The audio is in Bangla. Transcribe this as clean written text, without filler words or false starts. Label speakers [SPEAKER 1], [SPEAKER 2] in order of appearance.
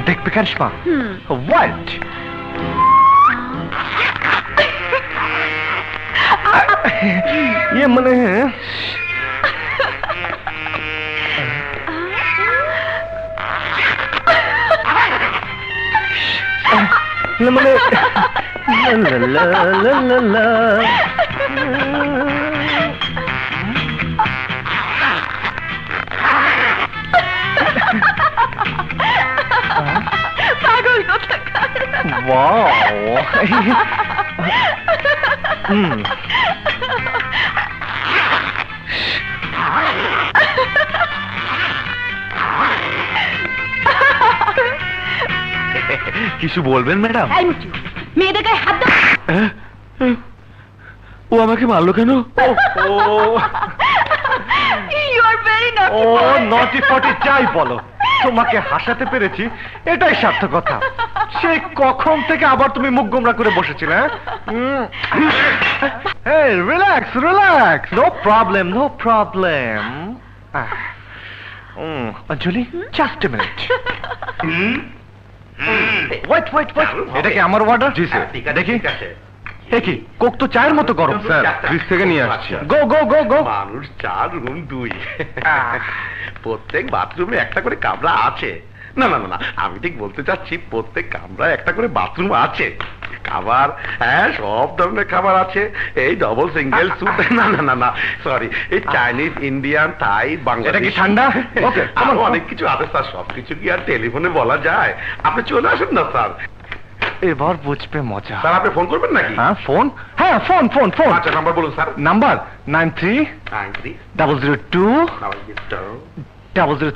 [SPEAKER 1] দেখবে কারিশমা হোয়াট ये মানে মানে লা লা লা লা
[SPEAKER 2] পাগল কোথাকার।
[SPEAKER 1] ওয়াও কিছু বলবেন ম্যাডাম?
[SPEAKER 2] মেয়েদের গায়ে হাত দাও।
[SPEAKER 1] ও আমাকে মারলো কেন?
[SPEAKER 2] You are very naughty
[SPEAKER 1] O
[SPEAKER 2] boy.
[SPEAKER 1] নটি ফটি যাই বলো, তোমাকে হাসাতে পেরেছি এটাই সার্থকতা। সে কখন থেকে আবার তুমি মুখ গোমরা করে বসেছিলে? Hey, relax, relax. No problem, no problem. Anjali, just a minute. Wait, wait, wait. এটা কি আমার অর্ডার? জি স্যার। দেখি। দেখি, কোক তো চায়ের মতো গরম। স্যার, ফ্রিজ থেকে নিয়ে আসছি। গো গো গো গো।
[SPEAKER 3] মানুষ 4 রুম 2 প্রত্যেক বাথরুমে একটা করে কামরা আছে। না না না, আমি ঠিক বলতে চাচ্ছি প্রত্যেক কামরায় একটা করে বাথরুম আছে। খাবার, হ্যাঁ, সব ধরনের খাবার আছে। এই ডবল সিঙ্গেল স্যুপ, না না না না সরি, এই চাইনিজ, ইন্ডিয়ান, থাই, বাংলাদেশি,
[SPEAKER 1] ঠান্ডা। ওকে,
[SPEAKER 3] আরো অনেক কিছু আছে স্যার। সবকিছু কি আর টেলিফোনে বলা যায়? আপনি চলে আসুন না স্যার।
[SPEAKER 1] এবার বুঝবে মজা।
[SPEAKER 3] স্যার, আপনি ফোন করবেন নাকি?
[SPEAKER 1] হ্যাঁ, ফোন? হ্যাঁ, ফোন ফোন ফোন।
[SPEAKER 3] আচ্ছা, নাম্বার বলুন স্যার।
[SPEAKER 1] নাম্বার 93
[SPEAKER 3] 93
[SPEAKER 1] 002
[SPEAKER 3] 002
[SPEAKER 1] 003